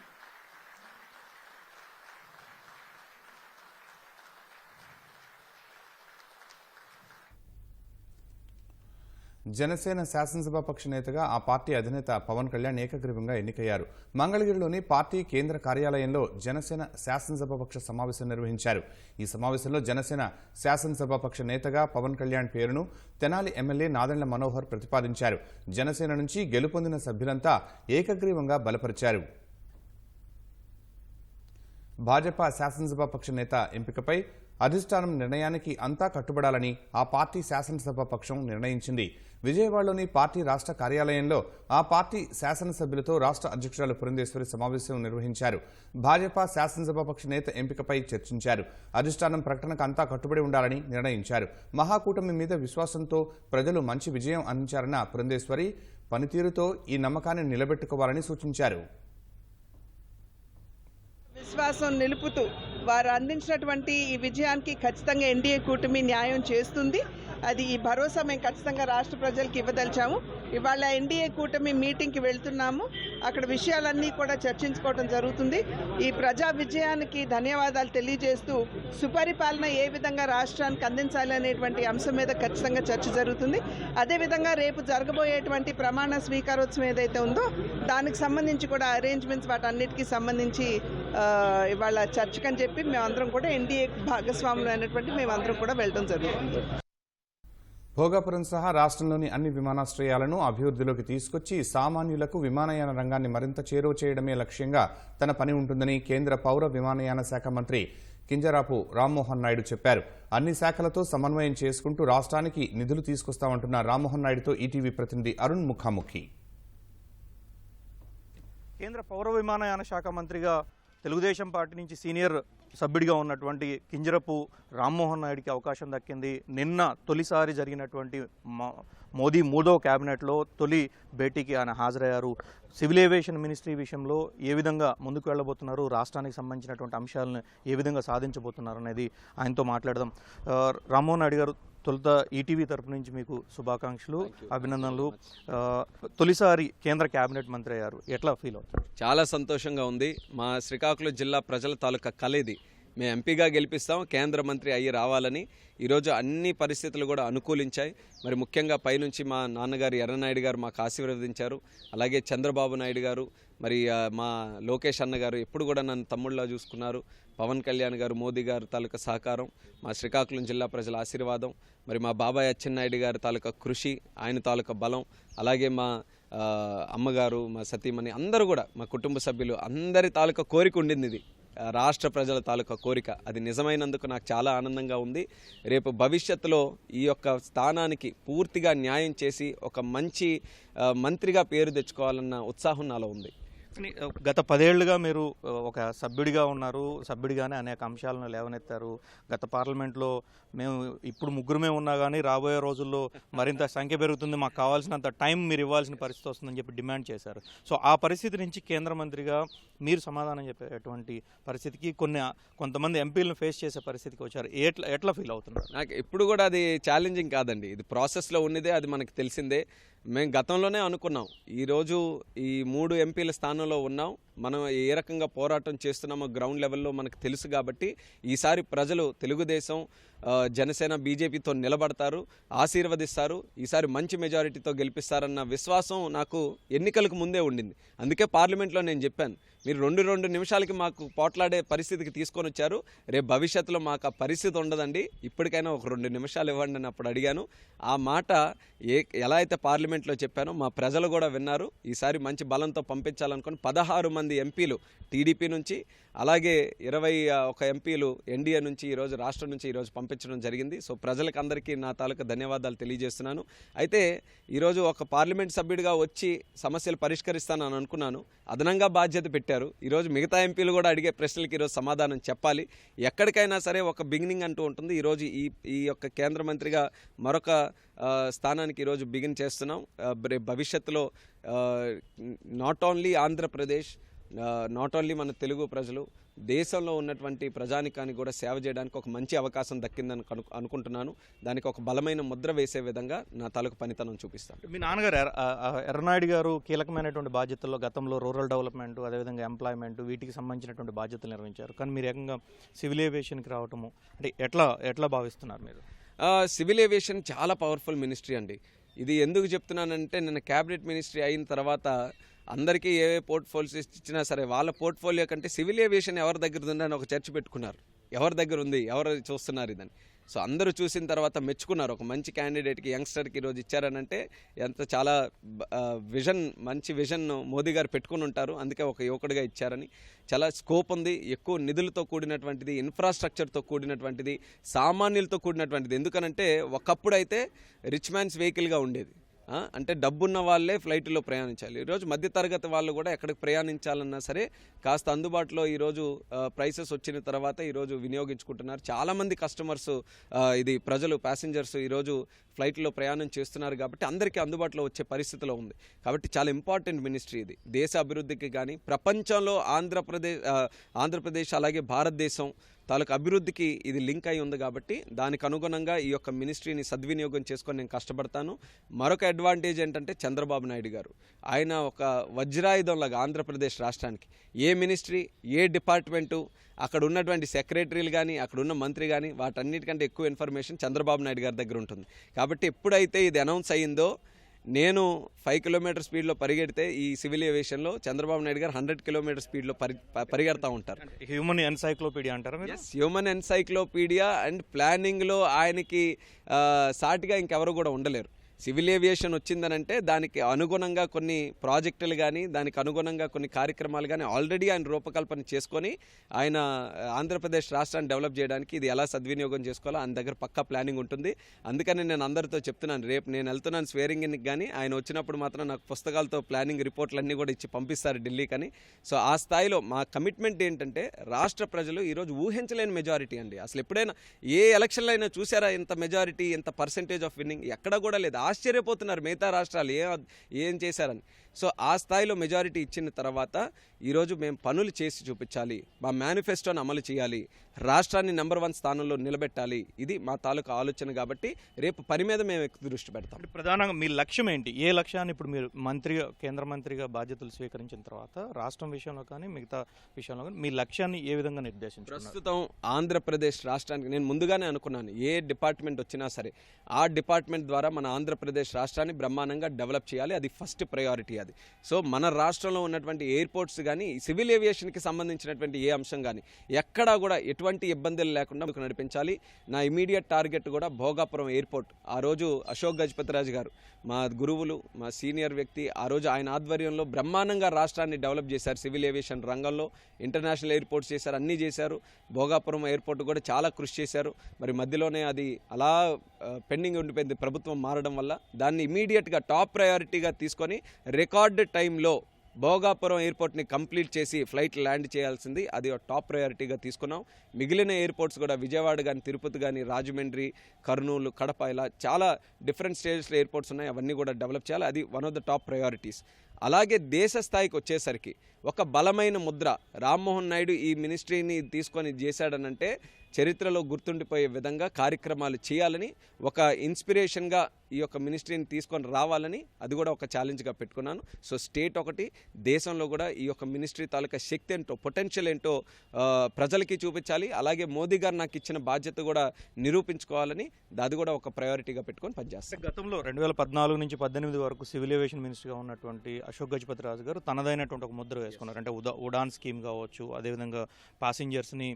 జనసేన శాసనసభాపక్ష నేతగా ఆ పార్టీ అధినేత పవన్ కళ్యాణ్ ఏకగ్రీవంగా ఎన్నికయ్యారు. మంగళగిరిలోని పార్టీ కేంద్ర కార్యాలయంలో జనసేన శాసనసభాపక్ష సమావేశం నిర్వహించారు. ఈ సమావేశంలో జనసేన శాసనసభాపక్ష నేతగా పవన్ కళ్యాణ్ పేరును తెనాలి ఎమ్మెల్యే నాదెండ్ల మనోహర్ ప్రతిపాదించారు. జనసేన నుంచి గెలుపొందిన సభ్యులంతా ఏకగ్రీవంగా బలపరిచారు. భాజపా శాసనసభాపక్ష నేత ఎంపికపై అధిష్టానం నిర్ణయానికి అంతా కట్టుబడాలని ఆ పార్టీ శాసనసభాపక్షం నిర్ణయించింది. విజయవాడలోని పార్టీ రాష్ట్ర కార్యాలయంలో ఆ పార్టీ శాసనసభ్యులతో రాష్ట్ర అధ్యక్షురాలు పురంధేశ్వరి సమావేశం నిర్వహించారు. భాజపా శాసనసభాపక్ష నేత ఎంపికపై చర్చించారు. అధిష్టానం ప్రకటనకు అంతా కట్టుబడి ఉండాలని నిర్ణయించారు. మహాకూటమి మీద విశ్వాసంతో ప్రజలు మంచి విజయం అందించారన్న పురంధేశ్వరి పనితీరుతో ఈ నమ్మకాన్ని నిలబెట్టుకోవాలని సూచించారు. విశ్వాసం నిలుపుతూ వారు అందించినటువంటి ఈ విజయానికి ఖచ్చితంగా ఎన్డీఏ కూటమి న్యాయం చేస్తుంది. అది ఈ భరోసా మేము ఖచ్చితంగా రాష్ట్ర ప్రజలకు ఇవ్వదలిచాము. ఇవాళ ఎన్డీఏ కూటమి మీటింగ్కి వెళ్తున్నాము. అక్కడ విషయాలన్నీ కూడా చర్చించుకోవడం జరుగుతుంది. ఈ ప్రజా విజయానికి ధన్యవాదాలు తెలియజేస్తూ సుపరిపాలన ఏ విధంగా రాష్ట్రానికి అందించాలి అనేటువంటి అంశం మీద ఖచ్చితంగా చర్చ జరుగుతుంది. అదేవిధంగా రేపు జరగబోయేటువంటి ప్రమాణ స్వీకారోత్సవం ఏదైతే ఉందో దానికి సంబంధించి కూడా అరేంజ్మెంట్స్ వాటన్నిటికీ సంబంధించి ఇవాళ చర్చకని చెప్పి మేమందరం కూడా ఎన్డీఏ భాగస్వాములు అయినటువంటి మేమందరం కూడా వెళ్ళడం జరుగుతుంది. భోగాపురం సహా రాష్ట్రంలోని అన్ని విమానాశ్రయాలను అభివృద్ధిలోకి తీసుకొచ్చి సామాన్యులకు విమానయాన రంగాన్ని మరింత చేరువ చేయడమే లక్ష్యంగా తన పని ఉంటుందని కేంద్ర పౌర విమానయాన శాఖ మంత్రి కింజరాపు రామ్మోహన్ నాయుడు చెప్పారు. అన్ని శాఖలతో సమన్వయం చేసుకుంటూ రాష్ట్రానికి నిధులు తీసుకొస్తామంటున్న రామ్మోహన్ నాయుడుతో ఈటీవీ ప్రతినిధి అరుణ్ ముఖాముఖి. కేంద్ర పౌర విమానయాన శాఖ మంత్రిగా తెలుగుదేశం పార్టీ నుంచి సీనియర్ సభ్యుడిగా ఉన్నటువంటి కింజరపు రామ్మోహన్ నాయుడికి అవకాశం దక్కింది. నిన్న తొలిసారి జరిగినటువంటి మోదీ 3వ క్యాబినెట్లో తొలి భేటీకి ఆయన హాజరయ్యారు. సివిల్ ఏవియేషన్ మినిస్ట్రీ విషయంలో ఏ విధంగా ముందుకు వెళ్ళబోతున్నారు, రాష్ట్రానికి సంబంధించినటువంటి అంశాలను ఏ విధంగా సాధించబోతున్నారు అనేది ఆయనతో మాట్లాడదాం. రామ్మోహన్ నాయుడు గారు, తొలుత ఈటీవీ తరపు నుంచి మీకు శుభాకాంక్షలు, అభినందనలు. తొలిసారి కేంద్ర కేబినెట్ మంత్రి అయ్యారు, ఎట్లా ఫీల్ అవుతారు? చాలా సంతోషంగా ఉంది. మా శ్రీకాకుళం జిల్లా ప్రజల తాలూకా కల ఇది. మేము ఎంపీగా గెలిపిస్తాం, కేంద్ర మంత్రి అయ్యి రావాలని. ఈరోజు అన్ని పరిస్థితులు కూడా అనుకూలించాయి. మరి ముఖ్యంగా పైనుంచి మా నాన్నగారు ఎర్రనాయుడు గారు మాకు ఆశీర్వదించారు. అలాగే చంద్రబాబు నాయుడు గారు, మరి మా లోకేష్ అన్న గారు ఎప్పుడు కూడా నన్ను తమ్ముళ్ళలా చూసుకున్నారు. పవన్ కళ్యాణ్ గారు, మోదీ గారు తాలూకా సహకారం, మా శ్రీకాకుళం జిల్లా ప్రజల ఆశీర్వాదం, మరి మా బాబాయ్ అచ్చెన్నాయుడు గారి తాలూకా కృషి, ఆయన తాలూకా బలం, అలాగే మా అమ్మగారు, మా సతీమణి అందరూ కూడా, మా కుటుంబ సభ్యులు అందరి తాలూకా కోరిక ఉండింది. ఇది రాష్ట్ర ప్రజల తాలూకా కోరిక. అది నిజమైనందుకు నాకు చాలా ఆనందంగా ఉంది. రేపు భవిష్యత్తులో ఈ యొక్క స్థానానికి పూర్తిగా న్యాయం చేసి ఒక మంచి మంత్రిగా పేరు తెచ్చుకోవాలన్న ఉత్సాహం నాలో ఉంది. గత 10 ఏళ్లుగా మీరు ఒక సభ్యుడిగా ఉన్నారు, సభ్యుడిగానే అనేక అంశాలను లేవనెత్తారు. గత పార్లమెంట్లో మేము ఇప్పుడు ముగ్గురమే ఉన్నా కానీ రాబోయే రోజుల్లో మరింత సంఖ్య పెరుగుతుంది, మాకు కావాల్సినంత టైం మీరు ఇవ్వాల్సిన పరిస్థితి వస్తుందని చెప్పి డిమాండ్ చేశారు. సో ఆ పరిస్థితి నుంచి కేంద్ర మంత్రిగా మీరు సమాధానం చెప్పేటువంటి పరిస్థితికి కొంతమంది ఎంపీలను ఫేస్ చేసే పరిస్థితికి వచ్చారు. ఎట్లా ఫీల్ అవుతున్నారు? నాకు ఇప్పుడు కూడా అది ఛాలెంజింగ్ కాదండి, ఇది ప్రాసెస్లో ఉన్నదే, అది మనకు తెలిసిందే. మేము గతంలోనే అనుకున్నాం, ఈరోజు ఈ 3 ఎంపీల స్థానంలో ఉన్నాం, మనం ఏ రకంగా పోరాటం చేస్తున్నామో గ్రౌండ్ లెవెల్లో మనకు తెలుసు. కాబట్టి ఈసారి ప్రజలు తెలుగుదేశం, జనసేన, బీజేపీతో నిలబడతారు, ఆశీర్వదిస్తారు, ఈసారి మంచి మెజారిటీతో గెలిపిస్తారన్న విశ్వాసం నాకు ఎన్నికలకు ముందే ఉండింది. అందుకే పార్లమెంట్లో నేను చెప్పాను, మీరు 2 నిమిషాలకి మాకు పోట్లాడే పరిస్థితికి తీసుకొని వచ్చారు, రేపు భవిష్యత్తులో మాకు ఆ పరిస్థితి ఉండదండి, ఇప్పటికైనా ఒక 2 నిమిషాలు ఇవ్వండి అని అప్పుడు అడిగాను. ఆ మాట ఎలా అయితే పార్లమెంట్లో చెప్పానో మా ప్రజలు కూడా విన్నారు. ఈసారి మంచి బలంతో పంపించాలనుకుని 16 మంది మంది ఎంపీలు టీడీపీ నుంచి, అలాగే 21 ఎంపీలు ఎన్డీఏ నుంచి ఈరోజు రాష్ట్రం నుంచి ఈరోజు పంపించడం జరిగింది. సో ప్రజలకు అందరికీ నా తాలూకా ధన్యవాదాలు తెలియజేస్తున్నాను. అయితే ఈరోజు ఒక పార్లమెంట్ సభ్యుడిగా వచ్చి సమస్యలు పరిష్కరిస్తానని అనుకున్నాను. అదనంగా బాధ్యత పెట్టారు. ఈరోజు మిగతా ఎంపీలు కూడా అడిగే ప్రశ్నలకు ఈరోజు సమాధానం చెప్పాలి. ఎక్కడికైనా సరే ఒక బిగినింగ్ అంటూ ఉంటుంది. ఈరోజు ఈ యొక్క కేంద్ర మంత్రిగా మరొక స్థానానికి ఈరోజు బిగిన్ చేస్తున్నాం. భవిష్యత్తులో not only Andhra Pradesh, not only మన తెలుగు ప్రజలు, దేశంలో ఉన్నటువంటి ప్రజానికానికి కూడా సేవ చేయడానికి ఒక మంచి అవకాశం దక్కిందని అనుకుంటున్నాను. దానికి ఒక బలమైన ముద్ర వేసే విధంగా నా తాలూకు పనితనం చూపిస్తాను. మీ నాన్నగారు ఎర్రనాయుడు గారు కీలకమైనటువంటి బాధ్యతల్లో గతంలో రూరల్ డెవలప్మెంట్, అదేవిధంగా ఎంప్లాయ్మెంట్, వీటికి సంబంధించినటువంటి బాధ్యతలు నిర్వహించారు. కానీ మీరు ఏకంగా సివిల్ ఏవియేషన్కి రావటము అంటే ఎట్లా భావిస్తున్నారు మీరు? సివిల్ ఏవియేషన్ చాలా పవర్ఫుల్ మినిస్ట్రీ అండి. ఇది ఎందుకు చెప్తున్నానంటే, నిన్న క్యాబినెట్ మినిస్ట్రీ అయిన తర్వాత అందరికీ ఏ పోర్ట్ఫోలియోస్ ఇచ్చినా సరే వాళ్ళ పోర్ట్ఫోలియో కంటే సివిల్ ఏవియేషన్ ఎవరి దగ్గర ఉందని ఒక చర్చ పెట్టుకున్నారు. ఎవరి దగ్గర ఉంది, ఎవరు చూస్తున్నారు ఇదని. సో అందరూ చూసిన తర్వాత మెచ్చుకున్నారు. ఒక మంచి క్యాండిడేట్కి, యంగ్స్టర్కి ఈరోజు ఇచ్చారనంటే చాలా మంచి విజన్ మోదీ గారు పెట్టుకుని ఉంటారు. అందుకే ఒక యువకుడిగా ఇచ్చారని. చాలా స్కోప్ ఉంది, ఎక్కువ నిధులతో కూడినటువంటిది, ఇన్ఫ్రాస్ట్రక్చర్తో కూడినటువంటిది, సామాన్యులతో కూడినటువంటిది. ఎందుకనంటే ఒకప్పుడు అయితే రిచ్ మ్యాన్స్ వెహికల్గా ఉండేది. అంటే డబ్బున్న వాళ్ళే ఫ్లైట్లో ప్రయాణించాలి. ఈరోజు మధ్యతరగతి వాళ్ళు కూడా ఎక్కడికి ప్రయాణించాలన్నా సరే కాస్త అందుబాటులో ఈరోజు ప్రైసెస్ వచ్చిన తర్వాత ఈరోజు వినియోగించుకుంటున్నారు. చాలామంది కస్టమర్స్, ప్రజలు, ప్యాసింజర్స్ ఈరోజు ఫ్లైట్లో ప్రయాణం చేస్తున్నారు కాబట్టి అందరికీ అందుబాటులో వచ్చే పరిస్థితిలో ఉంది. కాబట్టి చాలా ఇంపార్టెంట్ మినిస్ట్రీ ఇది దేశ అభివృద్ధికి కానీ, ప్రపంచంలో ఆంధ్రప్రదేశ్ అలాగే భారతదేశం తాలూకు అభివృద్ధికి ఇది లింక్ అయి ఉంది. కాబట్టి దానికి అనుగుణంగా ఈ యొక్క మినిస్ట్రీని సద్వినియోగం చేసుకొని నేను కష్టపడతాను. మరొక అడ్వాంటేజ్ ఏంటంటే చంద్రబాబు నాయుడు గారు, ఆయన ఒక వజ్రాయుధంలాగా ఆంధ్రప్రదేశ్ రాష్ట్రానికి ఏ మినిస్ట్రీ, ఏ డిపార్ట్మెంటు, అక్కడ ఉన్నటువంటి సెక్రటరీలు కానీ, అక్కడ ఉన్న మంత్రి కానీ, వాటన్నిటికంటే ఎక్కువ ఇన్ఫర్మేషన్ చంద్రబాబు నాయుడు గారి దగ్గర ఉంటుంది. కాబట్టి ఎప్పుడైతే ఇది అనౌన్స్ అయ్యిందో, నేను 5 కిలోమీటర్ స్పీడ్లో పరిగెడితే ఈ సివిల్ ఏవియేషన్లో చంద్రబాబు నాయుడు గారు 100 కిలోమీటర్ స్పీడ్లో పరిగెడతా ఉంటారు. హ్యూమన్ ఎన్సైక్లోపీడియా అంటారా మీరు? హ్యూమన్ ఎన్సైక్లోపీడియా అండ్ ప్లానింగ్లో ఆయనకి సాటిగా ఇంకెవరు కూడా ఉండలేరు. సివిల్ ఏవియేషన్ వచ్చిందనంటే దానికి అనుగుణంగా కొన్ని ప్రాజెక్టులు కానీ, దానికి అనుగుణంగా కొన్ని కార్యక్రమాలు కానీ ఆల్రెడీ ఆయన రూపకల్పన చేసుకొని ఆయన ఆంధ్రప్రదేశ్ రాష్ట్రాన్ని డెవలప్ చేయడానికి ఇది ఎలా సద్వినియోగం చేసుకోవాలో ఆయన దగ్గర పక్కా ప్లానింగ్ ఉంటుంది. అందుకని నేను అందరితో చెప్తున్నాను, రేపు నేను వెళ్తున్నాను స్వేరింగ్కి కానీ ఆయన వచ్చినప్పుడు మాత్రం నాకు పుస్తకాలతో ప్లానింగ్ రిపోర్ట్లన్నీ కూడా ఇచ్చి పంపిస్తారు ఢిల్లీకని. సో ఆ స్థాయిలో మా కమిట్మెంట్ ఏంటంటే, రాష్ట్ర ప్రజలు ఈరోజు ఊహించలేని మెజారిటీ అండి. అసలు ఎప్పుడైనా ఏ ఎలక్షన్లో అయినా చూసారా ఇంత మెజారిటీ, ఇంత పర్సెంటేజ్ ఆఫ్ విన్నింగ్? ఎక్కడ కూడా లేదు. ఆశ్చర్యపోతున్నారు మిగతా రాష్ట్రాలు ఏం చేశారని. సో ఆ స్థాయిలో మెజారిటీ ఇచ్చిన తర్వాత ఈరోజు మేము పనులు చేసి చూపించాలి, మా మేనిఫెస్టోని అమలు చేయాలి, రాష్ట్రాన్ని నెంబర్ 1 స్థానంలో నిలబెట్టాలి. ఇది మా తాలూకా ఆలోచన. కాబట్టి రేపు పని మీద మేము ఎక్కువ దృష్టి పెడతాం. ప్రధానంగా మీ లక్ష్యం ఏంటి? ఏ లక్ష్యాన్ని ఇప్పుడు మీరు కేంద్ర మంత్రిగా బాధ్యతలు స్వీకరించిన తర్వాత రాష్ట్రం విషయంలో కానీ, మిగతా విషయంలో కానీ మీ లక్ష్యాన్ని ఏ విధంగా నిర్దేశించారు? ప్రస్తుతం ఆంధ్రప్రదేశ్ రాష్ట్రానికి నేను ముందుగానే అనుకున్నాను, ఏ డిపార్ట్మెంట్ వచ్చినా సరే ఆ డిపార్ట్మెంట్ ద్వారా మన ఆంధ్రప్రదేశ్ రాష్ట్రాన్ని బ్రహ్మాండంగా డెవలప్ చేయాలి. అది ఫస్ట్ ప్రయారిటీ. అది సో మన రాష్ట్రంలో ఉన్నటువంటి ఎయిర్పోర్ట్స్ కానీ, సివిల్ ఏవియేషన్కి సంబంధించినటువంటి ఏ అంశం కానీ ఎక్కడా కూడా ఎటువంటి ఇబ్బందులు లేకుండా మీకు నడిపించాలి. నా ఇమీడియట్ టార్గెట్ కూడా భోగాపురం ఎయిర్పోర్ట్. ఆ రోజు అశోక్ గజపతిరాజు గారు, మా గురువులు, మా సీనియర్ వ్యక్తి, ఆ రోజు ఆయన ఆధ్వర్యంలో బ్రహ్మాండంగా రాష్ట్రాన్ని డెవలప్ చేశారు. సివిల్ ఏవియేషన్ రంగంలో ఇంటర్నేషనల్ ఎయిర్పోర్ట్స్ చేశారు, అన్నీ చేశారు. భోగాపురం ఎయిర్పోర్ట్ కూడా చాలా కృషి చేశారు. మరి మధ్యలోనే అది అలా పెండింగ్ ఉండిపోయింది ప్రభుత్వం మారడం వల్ల. దాన్ని ఇమీడియట్గా టాప్ ప్రయారిటీగా తీసుకొని రికార్డ్ టైంలో భోగాపురం ఎయిర్పోర్ట్ని కంప్లీట్ చేసి ఫ్లైట్ ల్యాండ్ చేయాల్సింది, అది టాప్ ప్రయారిటీగా తీసుకున్నాం. మిగిలిన ఎయిర్పోర్ట్స్ కూడా విజయవాడ కానీ, తిరుపతి కానీ, రాజమండ్రి, కర్నూలు, కడప, ఇలా చాలా డిఫరెంట్ స్టేజెస్లో ఎయిర్పోర్ట్స్ ఉన్నాయి. అవన్నీ కూడా డెవలప్ చేయాలి. అది one of the top priorities. అలాగే దేశ స్థాయికి వచ్చేసరికి ఒక బలమైన ముద్ర రామ్మోహన్ నాయుడు ఈ మినిస్ట్రీని తీసుకొని చేశాడనంటే చరిత్రలో గుర్తుండిపోయే విధంగా కార్యక్రమాలు చేయాలని, ఒక ఇన్స్పిరేషన్గా ఈ యొక్క మినిస్ట్రీని తీసుకొని రావాలని, అది కూడా ఒక ఛాలెంజ్గా పెట్టుకున్నాను. సో స్టేట్ ఒకటి, దేశంలో కూడా ఈ యొక్క మినిస్ట్రీ తాలూకా శక్తి ఏంటో, పొటెన్షియల్ ఏంటో ప్రజలకి చూపించాలి. అలాగే మోదీ గారు నాకు ఇచ్చిన బాధ్యత కూడా నిరూపించుకోవాలని, అది కూడా ఒక ప్రయారిటీగా పెట్టుకొని పనిచేస్తాను. గతంలో 2014 నుంచి 2018 వరకు సివిల్ ఏవియేషన్ మినిస్టర్గా ఉన్నటువంటి అశోక్ గజపతిరాజు గారు తనదైనటువంటి ఒక ముద్ర వేసుకున్నారు. అంటే ఉడాన్ స్కీమ్ కావచ్చు, అదేవిధంగా ప్యాసింజర్స్ని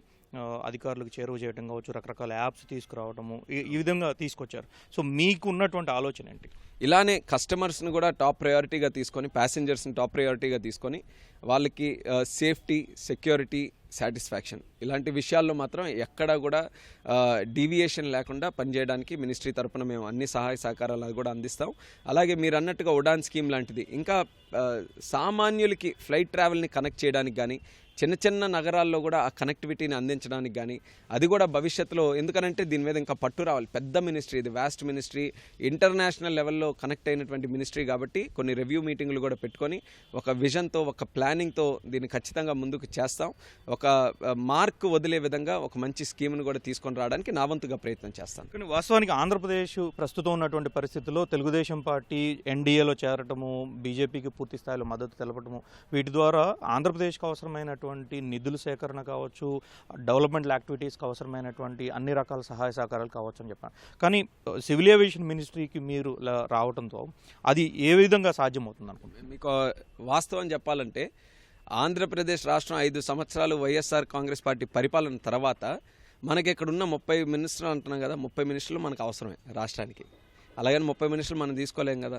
అధికారులకు చేరువ చేయడం కావచ్చు, రకరకాల యాప్స్ తీసుకురావడము, ఈ విధంగా తీసుకొచ్చారు. సో మీకు ఉన్నటువంటి ఆలోచన ఏంటి? ఇలానే కస్టమర్స్ని కూడా టాప్ ప్రయారిటీగా తీసుకొని, ప్యాసింజర్స్ని టాప్ ప్రయారిటీగా తీసుకొని వాళ్ళకి సేఫ్టీ, సెక్యూరిటీ, సాటిస్ఫాక్షన్ ఇలాంటి విషయాల్లో మాత్రం ఎక్కడా కూడా డీవియేషన్ లేకుండా పనిచేయడానికి మినిస్ట్రీ తరపున మేము అన్ని సహాయ సహకారాలు కూడా అందిస్తాం. అలాగే మీరు అన్నట్టుగా ఉడాన్ స్కీమ్ లాంటిది ఇంకా సామాన్యులకి ఫ్లైట్ ట్రావెల్ని కనెక్ట్ చేయడానికి కానీ, చిన్న చిన్న నగరాల్లో కూడా ఆ కనెక్టివిటీని అందించడానికి కానీ, అది కూడా భవిష్యత్తులో, ఎందుకనంటే దీని మీద ఇంకా పట్టు రావాలి. పెద్ద మినిస్ట్రీ ఇది, వాస్ట్ మినిస్ట్రీ, ఇంటర్నేషనల్ లెవెల్లో కనెక్ట్ అయినటువంటి మినిస్ట్రీ కాబట్టి కొన్ని రివ్యూ మీటింగ్లు కూడా పెట్టుకొని ఒక విజన్తో, ఒక ప్లానింగ్తో దీన్ని ఖచ్చితంగా ముందుకు చేస్తాం. ఒక మార్క్ వదిలే విధంగా ఒక మంచి స్కీమ్ను కూడా తీసుకొని రావడానికి నా వంతుగా ప్రయత్నం చేస్తాను. కానీ వాస్తవానికి ఆంధ్రప్రదేశ్ ప్రస్తుతం ఉన్నటువంటి పరిస్థితుల్లో తెలుగుదేశం పార్టీ ఎన్డీఏలో చేరటము, బీజేపీకి పూర్తి స్థాయిలో మద్దతు తెలపటము, వీటి ద్వారా ఆంధ్రప్రదేశ్కి అవసరమైనటువంటి నిధుల సేకరణ కావచ్చు, డెవలప్మెంట్ యాక్టివిటీస్కి అవసరమైనటువంటి అన్ని రకాల సహాయ సహకారాలు కావచ్చు అని చెప్పాను. కానీ సివిల్ ఏవియేషన్ మినిస్ట్రీకి మీరు రావడంతో అది ఏ విధంగా సాధ్యమవుతుంది అనుకుంటున్నాను? మీకు వాస్తవం చెప్పాలంటే ఆంధ్రప్రదేశ్ రాష్ట్రం 5 సంవత్సరాలు వైఎస్ఆర్ కాంగ్రెస్ పార్టీ పరిపాలన తర్వాత మనకి ఇక్కడ ఉన్న 30 మినిస్టర్లు అంటున్నాం కదా, 30 మినిస్టర్లు మనకు అవసరమే రాష్ట్రానికి. అలాగని 30 మినిస్టర్లు మనం తీసుకోలేం కదా.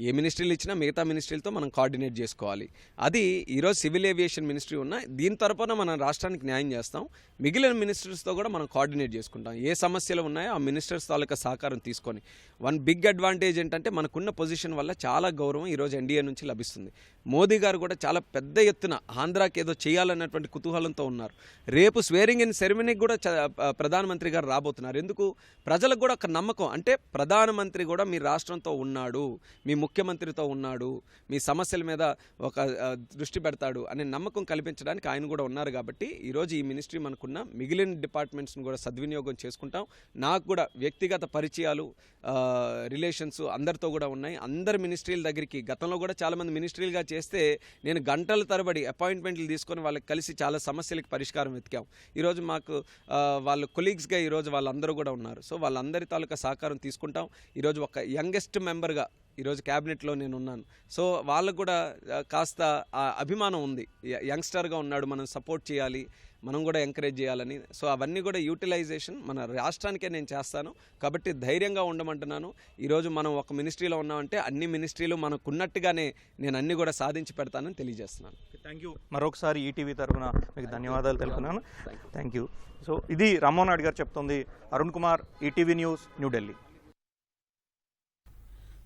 ఏ మినిస్ట్రీలు ఇచ్చినా మిగతా మినిస్ట్రీలతో మనం కోఆర్డినేట్ చేసుకోవాలి. అది ఈరోజు సివిల్ ఏవియేషన్ మినిస్ట్రీ ఉన్న దీని తరపున మనం రాష్ట్రానికి న్యాయం చేస్తాం. మిగిలిన మినిస్టర్స్తో కూడా మనం కోఆర్డినేట్ చేసుకుంటాం. ఏ సమస్యలు ఉన్నాయో ఆ మినిస్టర్స్ తాలూకా సహకారం తీసుకొని. వన్ బిగ్ అడ్వాంటేజ్ ఏంటంటే మనకున్న పొజిషన్ వల్ల చాలా గౌరవం ఈరోజు ఎన్డీఏ నుంచి లభిస్తుంది. మోదీ గారు కూడా చాలా పెద్ద ఎత్తున ఆంధ్రాకి ఏదో చేయాలన్నటువంటి కుతూహలంతో ఉన్నారు. రేపు స్వేరింగ్ ఇన్ సెరమనీకి కూడా ప్రధానమంత్రి గారు రాబోతున్నారు. ఎందుకు? ప్రజలకు కూడా ఒక నమ్మకం, అంటే ప్రధానమంత్రి కూడా మీ రాష్ట్రంతో ఉన్నాడు, మీ ముఖ్యమంత్రితో ఉన్నాడు, మీ సమస్యల మీద ఒక దృష్టి పెడతాడు అనే నమ్మకం కల్పించడానికి ఆయన కూడా ఉన్నారు. కాబట్టి ఈరోజు ఈ మినిస్ట్రీ మనకున్న మిగిలిన డిపార్ట్మెంట్స్ని కూడా సద్వినియోగం చేసుకుంటాం. నాకు కూడా వ్యక్తిగత పరిచయాలు, రిలేషన్స్ అందరితో కూడా ఉన్నాయి. అందరు మినిస్ట్రీల దగ్గరికి గతంలో కూడా చాలామంది మినిస్ట్రీలుగా చేస్తే నేను గంటల తరబడి అపాయింట్మెంట్లు తీసుకొని వాళ్ళకి కలిసి చాలా సమస్యలకు పరిష్కారం వెతికాం. ఈరోజు మాకు వాళ్ళ కొలీగ్స్గా ఈరోజు వాళ్ళందరూ కూడా ఉన్నారు. సో వాళ్ళందరి తాలూకా సహకారం తీసుకుంటాం. ఈరోజు ఒక యంగెస్ట్ మెంబర్గా ఈరోజు క్యాబినెట్లో నేను ఉన్నాను. సో వాళ్ళకు కూడా కాస్త అభిమానం ఉంది. యంగ్స్టర్గా ఉన్నాడు, మనం సపోర్ట్ చేయాలి, మనం కూడా ఎంకరేజ్ చేయాలని. సో అవన్నీ కూడా యూటిలైజేషన్ మన రాష్ట్రానికే నేను చేస్తాను. కాబట్టి ధైర్యంగా ఉండమంటున్నాను. ఈరోజు మనం ఒక మినిస్ట్రీలో ఉన్నామంటే అన్ని మినిస్ట్రీలు మనకున్నట్టుగానే నేను అన్ని కూడా సాధించి పెడతానని తెలియజేస్తున్నాను. Thank you. మరొకసారి ఈటీవీ తరఫున మీకు ధన్యవాదాలు తెలుపుతున్నాను. Thank you. సో ఇది రామ్మోహన్ నాయుడు గారు చెప్తుంది. Arun Kumar, ETV news, New Delhi.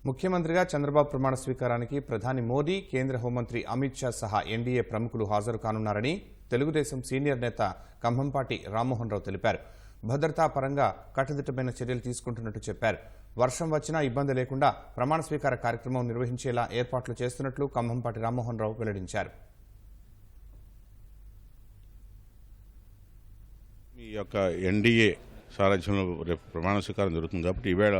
ముఖ్యమంత్రిగా చంద్రబాబు ప్రమాణ స్వీకారానికి ప్రధాని మోదీ, కేంద్ర హోంమంత్రి అమిత్ షా సహా ఎన్డీఏ ప్రముఖులు హాజరు కానున్నారని తెలుగుదేశం సీనియర్ నేత కంభంపాటి రామ్మోహన్ రావు తెలిపారు. భద్రతా పరంగా కట్టుదిట్టమైన చర్యలు తీసుకుంటున్నట్టు చెప్పారు. వర్షం వచ్చినా ఇబ్బంది లేకుండా ప్రమాణ స్వీకార కార్యక్రమం నిర్వహించేలా ఏర్పాట్లు చేస్తున్నట్లు కంభంపాటి రామ్మోహన్ రావు వెల్లడించారు. ఈ యొక్క ఎన్డీఏ సారథ్యంలో రేపు ప్రమాణ స్వీకారం జరుగుతుంది కాబట్టి ఈవేళ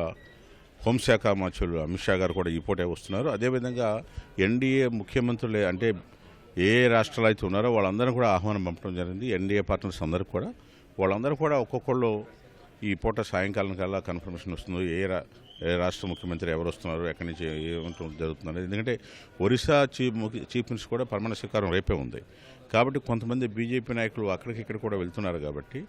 హోంశాఖ మంత్రులు అమిత్ షా గారు కూడా ఈ పూటే వస్తున్నారు. అదేవిధంగా ఎన్డీఏ ముఖ్యమంత్రులు అంటే ఏ రాష్ట్రాలు అయితే ఉన్నారో వాళ్ళందరూ కూడా ఆహ్వానం పంపడం జరిగింది. ఎన్డీఏ పార్ట్నర్స్ అందరూ కూడా వాళ్ళందరూ కూడా ఒక్కొక్కళ్ళు ఈ పూట సాయంకాలం కల్లా కన్ఫర్మేషన్ వస్తుంది. ఏ రాష్ట్ర ముఖ్యమంత్రి ఎవరు వస్తున్నారు, ఎక్కడి నుంచి ఏమంటుంది జరుగుతున్నారు. ఎందుకంటే ఒరిస్సా చీఫ్ మినిస్టర్ కూడా ప్రమాణ స్వీకారం రేపే ఉంది. కాబట్టి కొంతమంది బీజేపీ నాయకులు అక్కడికిక్కడ కూడా వెళ్తున్నారు. కాబట్టి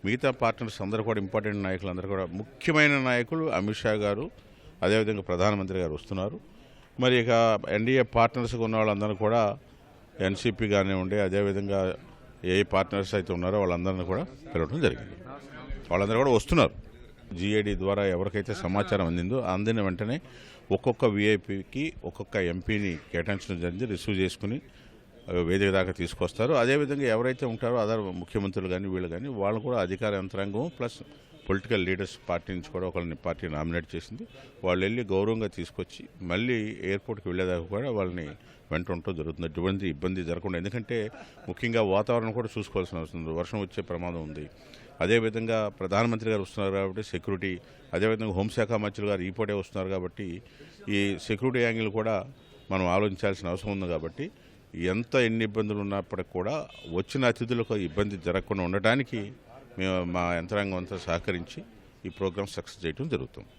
మిగతా పార్ట్నర్స్ అందరూ కూడా ఇంపార్టెంట్ నాయకులు అందరూ కూడా ముఖ్యమైన నాయకులు అమిత్ షా గారు, అదేవిధంగా ప్రధానమంత్రి గారు వస్తున్నారు. మరి ఇక ఎన్డీఏ పార్ట్నర్స్గా ఉన్న వాళ్ళందరూ కూడా ఎన్సీపీ కానివ్వండి, అదేవిధంగా ఏ పార్ట్నర్స్ అయితే ఉన్నారో వాళ్ళందరినీ కూడా పిలవడం జరిగింది. వాళ్ళందరూ కూడా వస్తున్నారు. జీఏడీ ద్వారా ఎవరికైతే సమాచారం అందిన వెంటనే ఒక్కొక్క వీఐపీకి ఒక్కొక్క ఎంపీని కేటాయించడం జరిగింది. రిసీవ్ చేసుకుని వేదిక దాకా తీసుకొస్తారు. అదేవిధంగా ఎవరైతే ఉంటారో అదర్ ముఖ్యమంత్రులు కానీ వీళ్ళు కానీ వాళ్ళు కూడా అధికార యంత్రాంగం ప్లస్ పొలిటికల్ లీడర్స్ పార్టీ నుంచి కూడా ఒకరిని పార్టీ నామినేట్ చేసింది. వాళ్ళు వెళ్ళి గౌరవంగా తీసుకొచ్చి మళ్ళీ ఎయిర్పోర్ట్కి వెళ్ళేదాకా కూడా వాళ్ళని వెంట ఉండటం జరుగుతుంది. ఎటువంటి ఇబ్బంది జరగకుండా. ఎందుకంటే ముఖ్యంగా వాతావరణం కూడా చూసుకోవాల్సిన అవసరం ఉంది. వర్షం వచ్చే ప్రమాదం ఉంది. అదేవిధంగా ప్రధానమంత్రి గారు వస్తున్నారు కాబట్టి సెక్యూరిటీ, అదేవిధంగా హోంశాఖ మంత్రులు గారు ఈ పూటే వస్తున్నారు కాబట్టి ఈ సెక్యూరిటీ యాంగిల్ కూడా మనం ఆలోచించాల్సిన అవసరం ఉంది. కాబట్టి ఎన్ని ఇబ్బందులు ఉన్నప్పటికీ కూడా వచ్చిన అతిథులకు ఇబ్బంది జరగకుండా ఉండటానికి మేము మా యంత్రాంగం అంతా సహకరించి ఈ ప్రోగ్రామ్ సక్సెస్ చేయడం జరుగుతుంది.